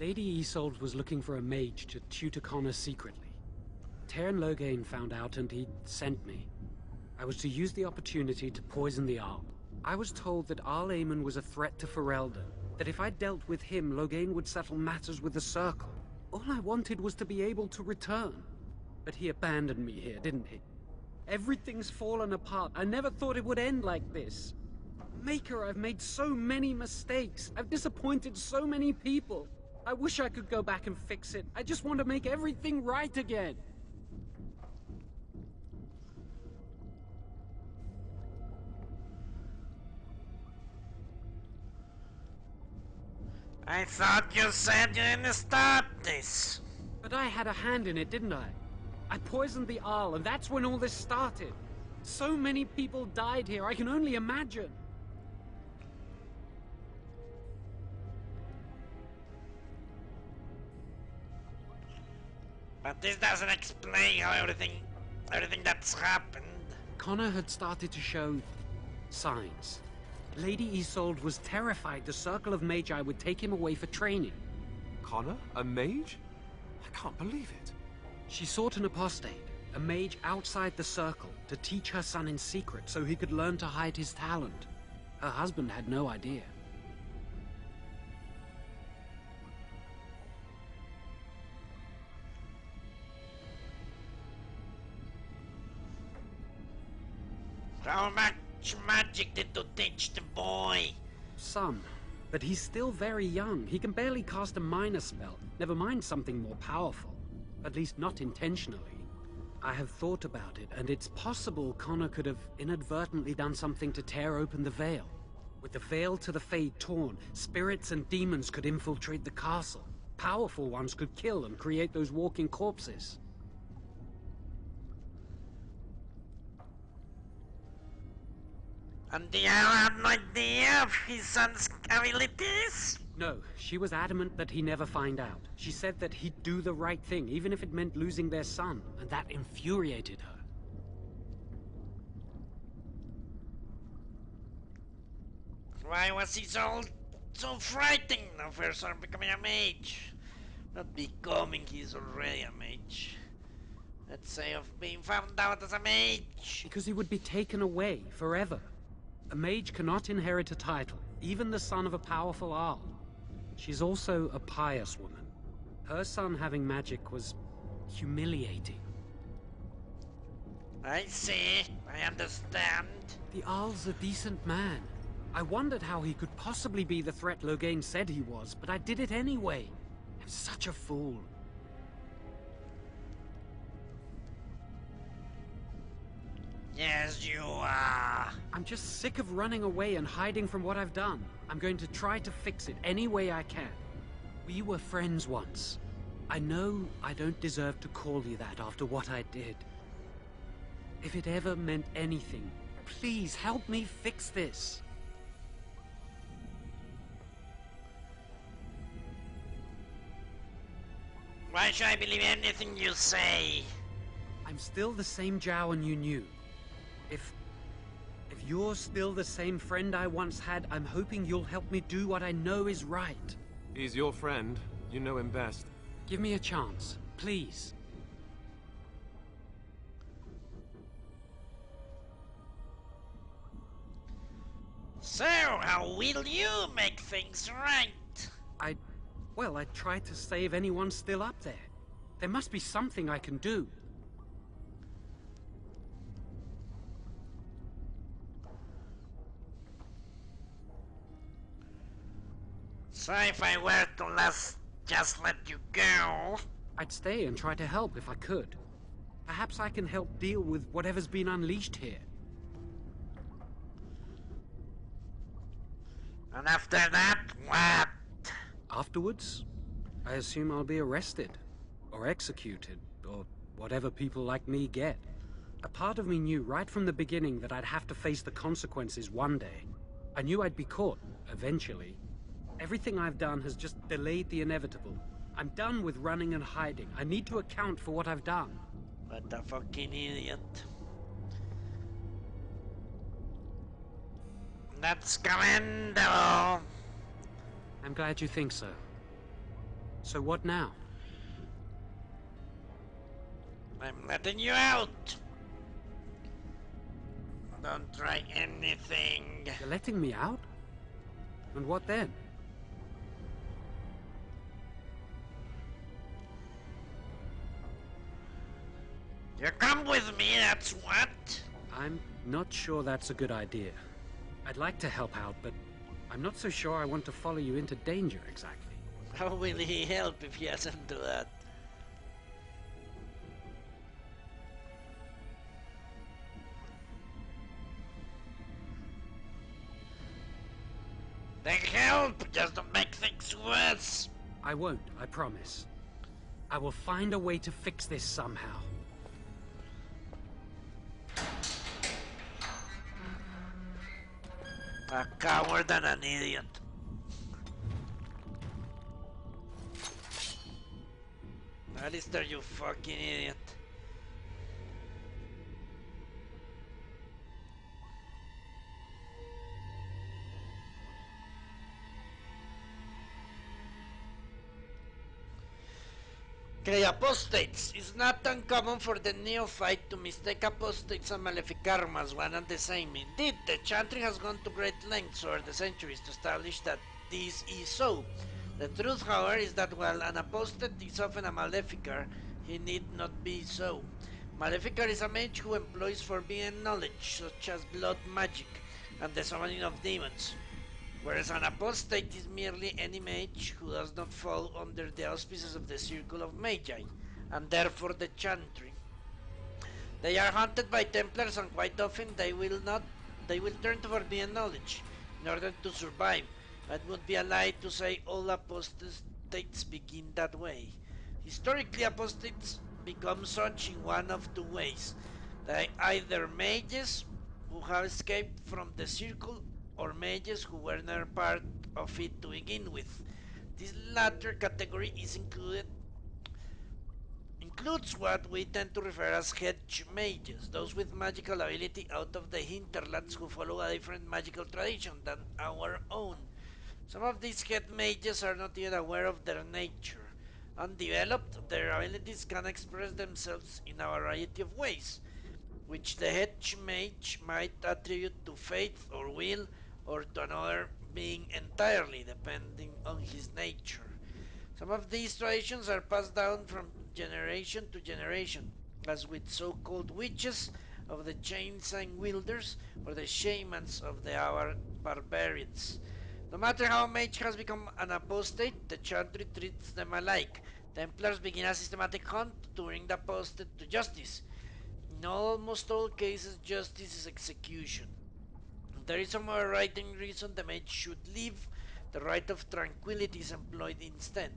Lady Isolde was looking for a mage to tutor Connor secretly. Teyrn Loghain found out and he sent me. I was to use the opportunity to poison the Arl. I was told that Arl Eamon was a threat to Ferelden, that if I dealt with him, Loghain would settle matters with the Circle. All I wanted was to be able to return. But he abandoned me here, didn't he? Everything's fallen apart. I never thought it would end like this. Maker, I've made so many mistakes. I've disappointed so many people. I wish I could go back and fix it. I just want to make everything right again. I thought you said you didn't stop this. But I had a hand in it, didn't I? I poisoned the Arl, and that's when all this started. So many people died here, I can only imagine. But this doesn't explain how everything that's happened. Connor had started to show signs. Lady Isolde was terrified the Circle of Magi would take him away for training. Connor? A mage? I can't believe it. She sought an apostate, a mage outside the Circle, to teach her son in secret so he could learn to hide his talent. Her husband had no idea. How much magic did you teach the boy? Some. But he's still very young. He can barely cast a minor spell, never mind something more powerful. At least not intentionally. I have thought about it, and it's possible Connor could have inadvertently done something to tear open the veil. With the veil to the Fade torn, spirits and demons could infiltrate the castle. Powerful ones could kill and create those walking corpses. And the Owl had no idea of his son's abilities? No, she was adamant that he never find out. She said that he'd do the right thing, even if it meant losing their son, and that infuriated her. Why was he so frightened of her son becoming a mage? Not becoming, he's already a mage. Let's say of being found out as a mage. Because he would be taken away forever. A mage cannot inherit a title, even the son of a powerful Arl. She's also a pious woman. Her son having magic was humiliating. I see, I understand. The Arl's a decent man. I wondered how he could possibly be the threat Loghain said he was, but I did it anyway. I'm such a fool. Yes, you are. I'm just sick of running away and hiding from what I've done. I'm going to try to fix it any way I can. We were friends once. I know I don't deserve to call you that after what I did. If it ever meant anything, please help me fix this. Why should I believe anything you say? I'm still the same Jowan you knew. If you're still the same friend I once had, I'm hoping you'll help me do what I know is right. He's your friend. You know him best. Give me a chance, please. So, how will you make things right? Well, I tried to save anyone still up there. There must be something I can do. So if I were to just let you go... I'd stay and try to help if I could. Perhaps I can help deal with whatever's been unleashed here. And after that, what? Afterwards, I assume I'll be arrested, or executed, or whatever people like me get. A part of me knew right from the beginning that I'd have to face the consequences one day. I knew I'd be caught, eventually. Everything I've done has just delayed the inevitable. I'm done with running and hiding. I need to account for what I've done. What a fucking idiot. That's commendable. I'm glad you think so. So what now? I'm letting you out. Don't try anything. You're letting me out? And what then? You come with me, that's what? I'm not sure that's a good idea. I'd like to help out, but I'm not so sure I want to follow you into danger exactly. How will he help if he doesn't do that? They help, just to make things worse. I won't, I promise. I will find a way to fix this somehow. A coward and an idiot. Alistair, you fucking idiot. Okay, apostates. It's not uncommon for the neophyte to mistake apostates and malefic karma as one and the same. Indeed, the chantry has gone to great lengths over the centuries to establish that this is so. The truth, however, is that while an apostate is often a maleficar, he need not be so. Maleficar is a mage who employs forbidden knowledge, such as blood magic and the summoning of demons, whereas an apostate is merely any mage who does not fall under the auspices of the Circle of Magi, and therefore the chantry. They are hunted by Templars, and quite often they will turn to forbidden knowledge in order to survive. It would be a lie to say all apostates begin that way. Historically, apostates become such in one of two ways. They either mages who have escaped from the circle, or mages who were never part of it to begin with. This latter category includes what we tend to refer as hedge mages, those with magical ability out of the hinterlands who follow a different magical tradition than our own. Some of these head mages are not even aware of their nature. Undeveloped, their abilities can express themselves in a variety of ways, which the hedge mage might attribute to faith or will, or to another being entirely, depending on his nature. Some of these traditions are passed down from generation to generation, as with so-called witches of the Chainsign Wielders or the shamans of the Avar barbarians. No matter how a mage has become an apostate, the chantry treats them alike. Templars begin a systematic hunt to bring the apostate to justice. In almost all cases, justice is execution. There is some overriding reason the mage should live. The right of tranquility is employed instead.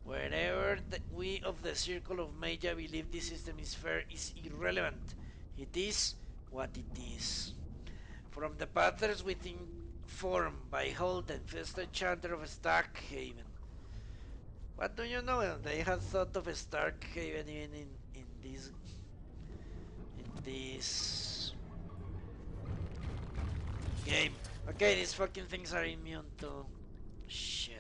Wherever we of the Circle of Magi believe this system is fair is irrelevant. It is what it is. From the patterns within form by Holden, first chanter of Starkhaven. What do you know? They had thought of Starkhaven even in this game. Okay, these fucking things are immune to shit.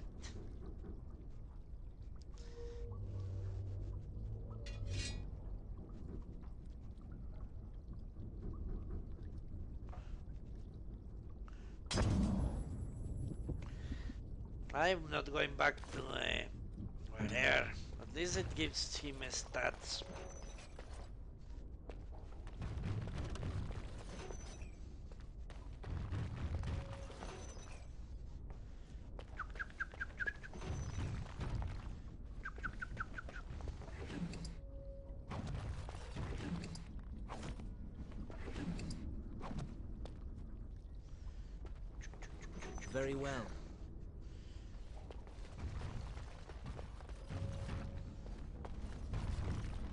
I'm not going back to whatever. At least it gives him stats. Very well.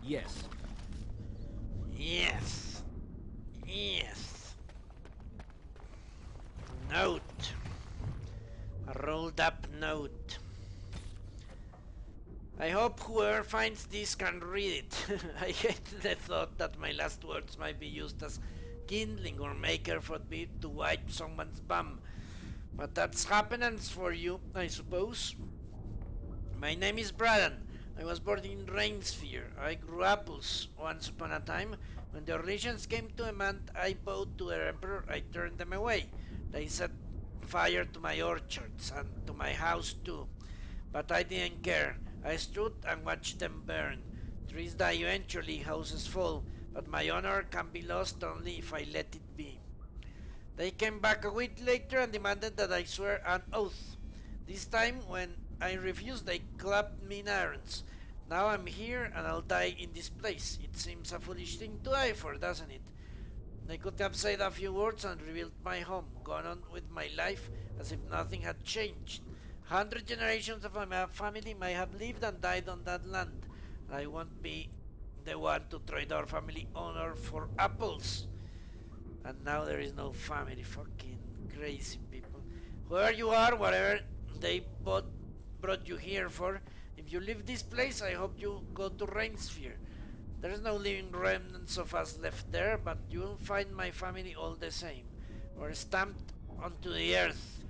Yes. Yes. Yes. Note. A rolled up note. I hope whoever finds this can read it. I hate the thought that my last words might be used as kindling or maker for me to wipe someone's bum. But that's happenings for you, I suppose. My name is Bradan. I was born in Rainsphere. I grew apples once upon a time. When the Orlesians came to demand I bowed to their emperor, I turned them away. They set fire to my orchards and to my house too. But I didn't care. I stood and watched them burn. Trees die eventually, houses fall, but my honor can be lost only if I let it be. They came back a week later and demanded that I swear an oath. This time, when I refused, they clapped me in irons. Now I'm here and I'll die in this place. It seems a foolish thing to die for, doesn't it? I could have said a few words and rebuilt my home, gone on with my life as if nothing had changed. 100 generations of my family may have lived and died on that land. I won't be the one to trade our family honor for apples. And now there is no family. Fucking crazy people. Whoever you are, whatever they brought you here for, if you leave this place, I hope you go to Rainsphere. There's no living remnants of us left there, but you'll find my family all the same. We're stamped onto the earth.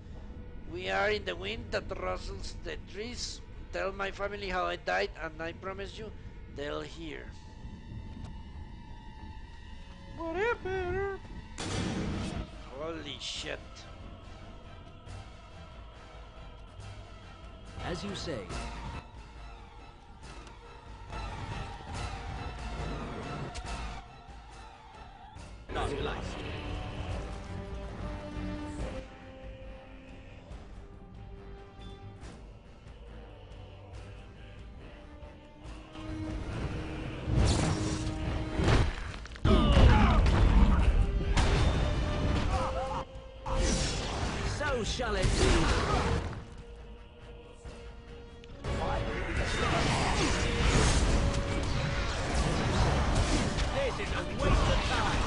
We are in the wind that rustles the trees. Tell my family how I died, and I promise you, they'll hear. Whatever. Holy shit. As you say. Not life. So shall it be. This is a waste of time.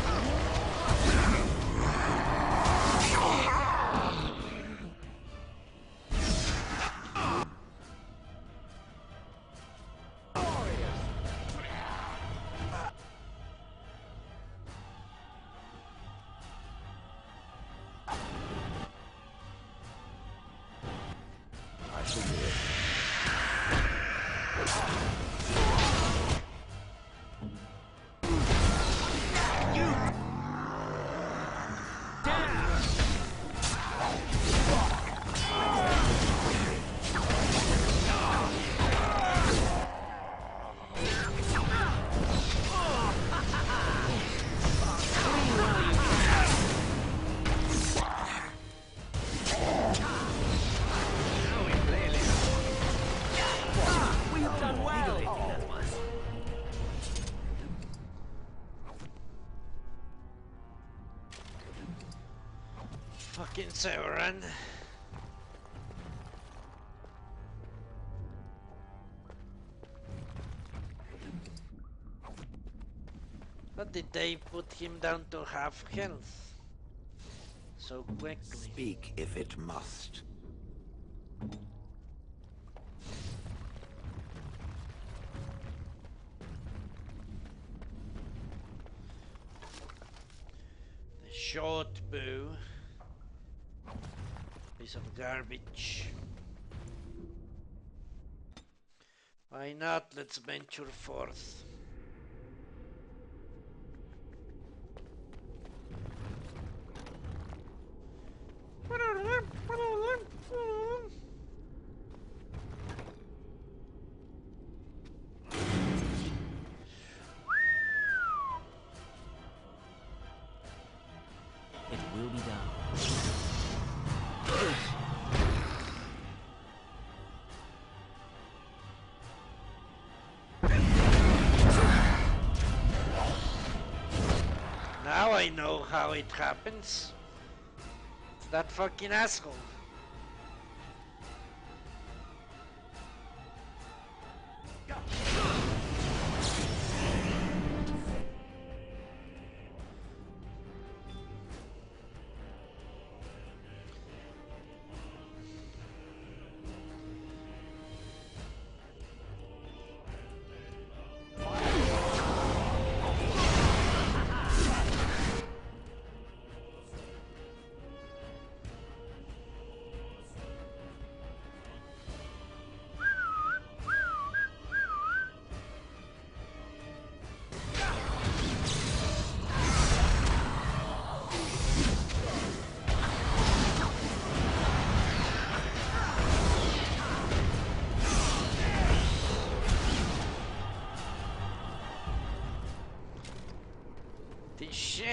Fucking Severan. But did they put him down to half health so quickly? Speak if it must. The short bow. Piece of garbage. Why not? Let's venture forth. It will be done. Now I know how it happens. It's that fucking asshole.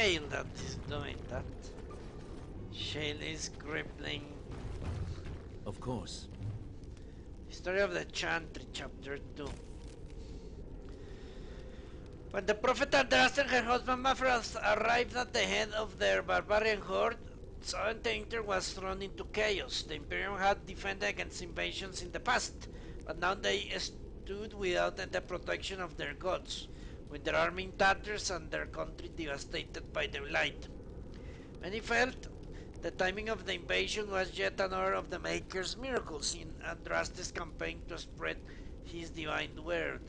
Shale that is doing that. Shale is crippling. Of course. Story of the Chantry, Chapter 2. When the Prophet Darth and her husband Mafras arrived at the head of their barbarian horde, Southern Inter was thrown into chaos. The Imperium had defended against invasions in the past, but now they stood without the protection of their gods, with their army in tatters and their country devastated by the blight. Many felt the timing of the invasion was yet another of the Maker's miracles in Andraste's campaign to spread his divine word.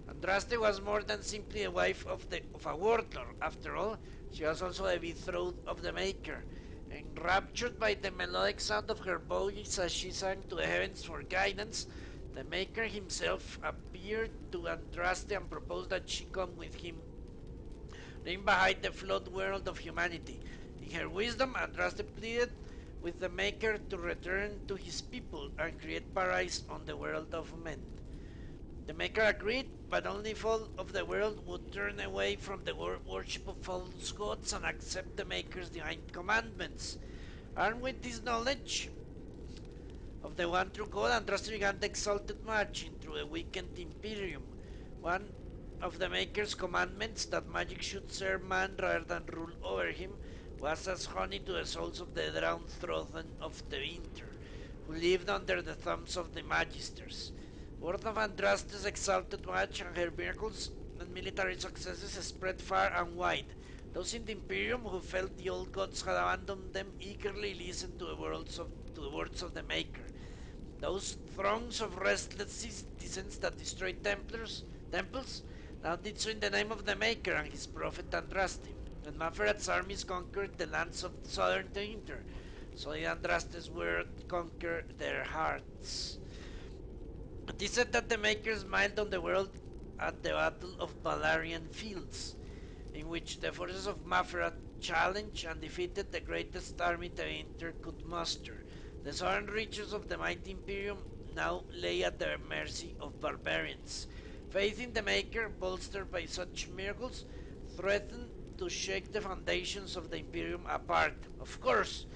Andraste was more than simply a wife of a warlord. After all, she was also the betrothed of the Maker. Enraptured by the melodic sound of her voice as she sang to the heavens for guidance, the Maker himself appeared to Andraste and proposed that she come with him, leaving behind the flood world of humanity. In her wisdom, Andraste pleaded with the Maker to return to his people and create paradise on the world of men. The Maker agreed, but only if all of the world would turn away from the worship of false gods and accept the Maker's divine commandments. Armed with this knowledge of the one true God, Andraste began the exalted march into a weakened Imperium. One of the Maker's commandments, that magic should serve man rather than rule over him, was as honey to the souls of the downtrodden of the Inter, who lived under the thumbs of the Magisters. Word of Andraste's exalted march and her miracles and military successes spread far and wide. Those in the Imperium who felt the old gods had abandoned them eagerly listened to the words of the Maker. Those throngs of restless citizens that destroyed temples now did so in the name of the Maker and his prophet Andraste. When Maferat's armies conquered the lands of southern Inter, so did Andraste's word conquer their hearts. It is said that the Maker smiled on the world at the Battle of Balarian Fields, in which the forces of Maferat challenged and defeated the greatest army the Inter could muster. The southern reaches of the mighty Imperium now lay at the mercy of barbarians. Faith in the Maker, bolstered by such miracles, threatened to shake the foundations of the Imperium apart. Of course,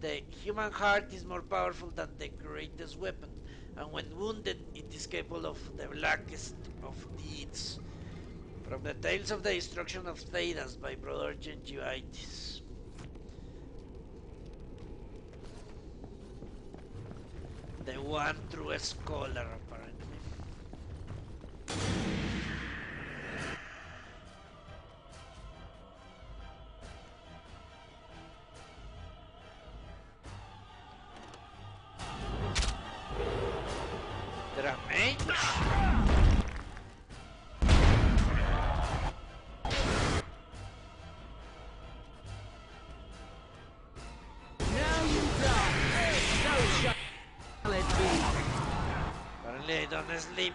the human heart is more powerful than the greatest weapon, and when wounded, it is capable of the blackest of deeds. From the Tales of the Destruction of Thedas by Brother Gengivitis. The one true scholar, apparently. There are Mage? Apparently I don't sleep.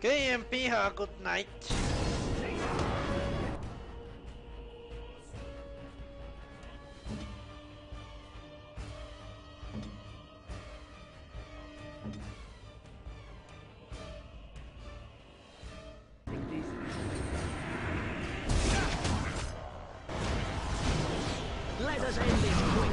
Okay, MP, have a good night. Let us end this quick.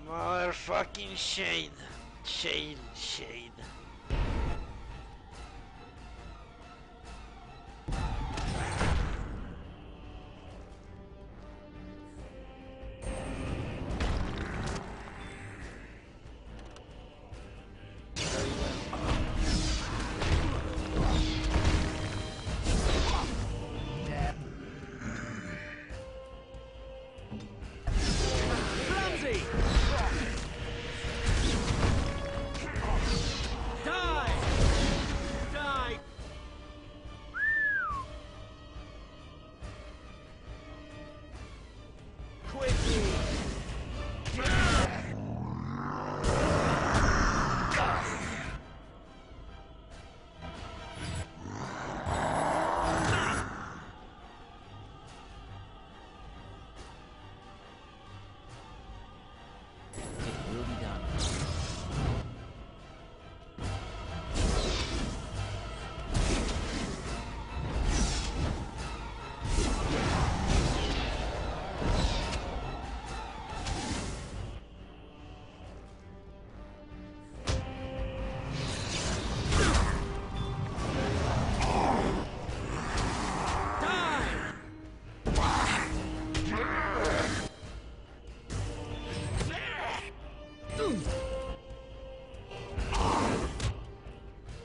Motherfucking shade. Shade.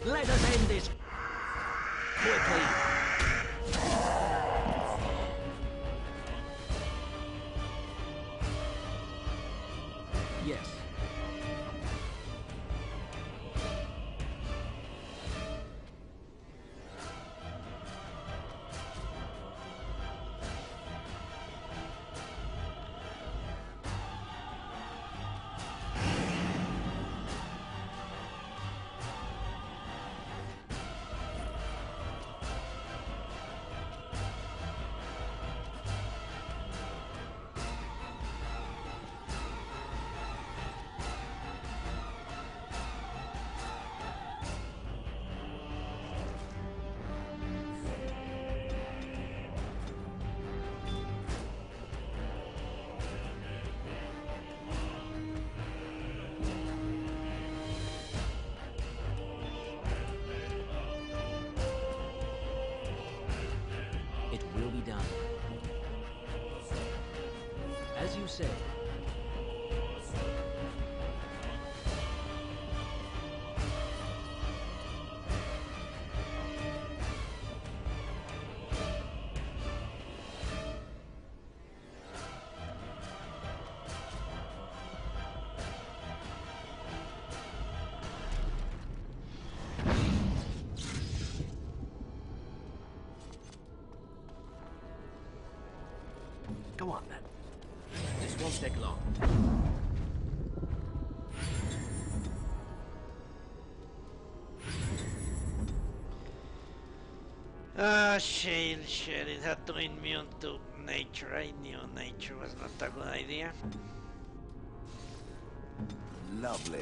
Let us end this quickly. Yes. It will be done. As you say. Go on then. This won't take long. Ah, shit, it had to immune to nature. I knew nature was not a good idea. Lovely.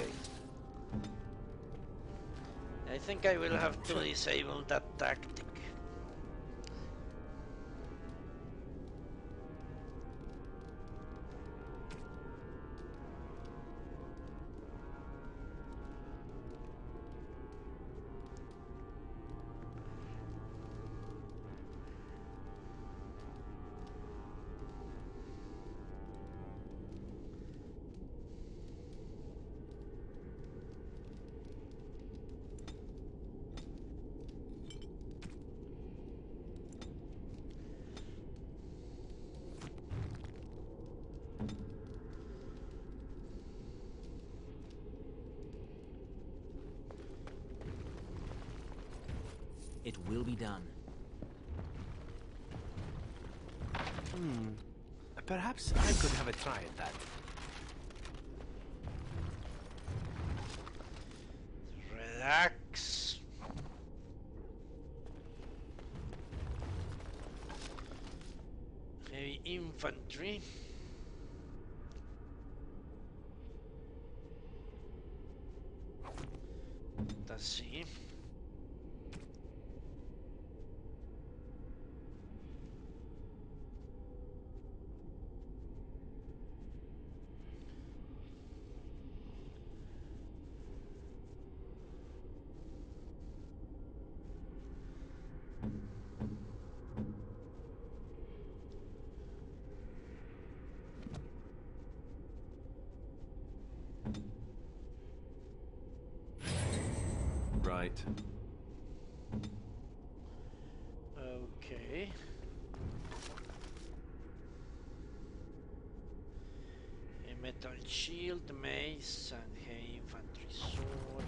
I think I will have to disable that tactic. It will be done. Perhaps I could have a try at that. Relax. Heavy infantry. Let's see. Right. Okay. A metal shield, mace, and heavy infantry sword.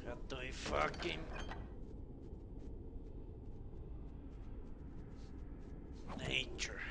How do I fucking nature?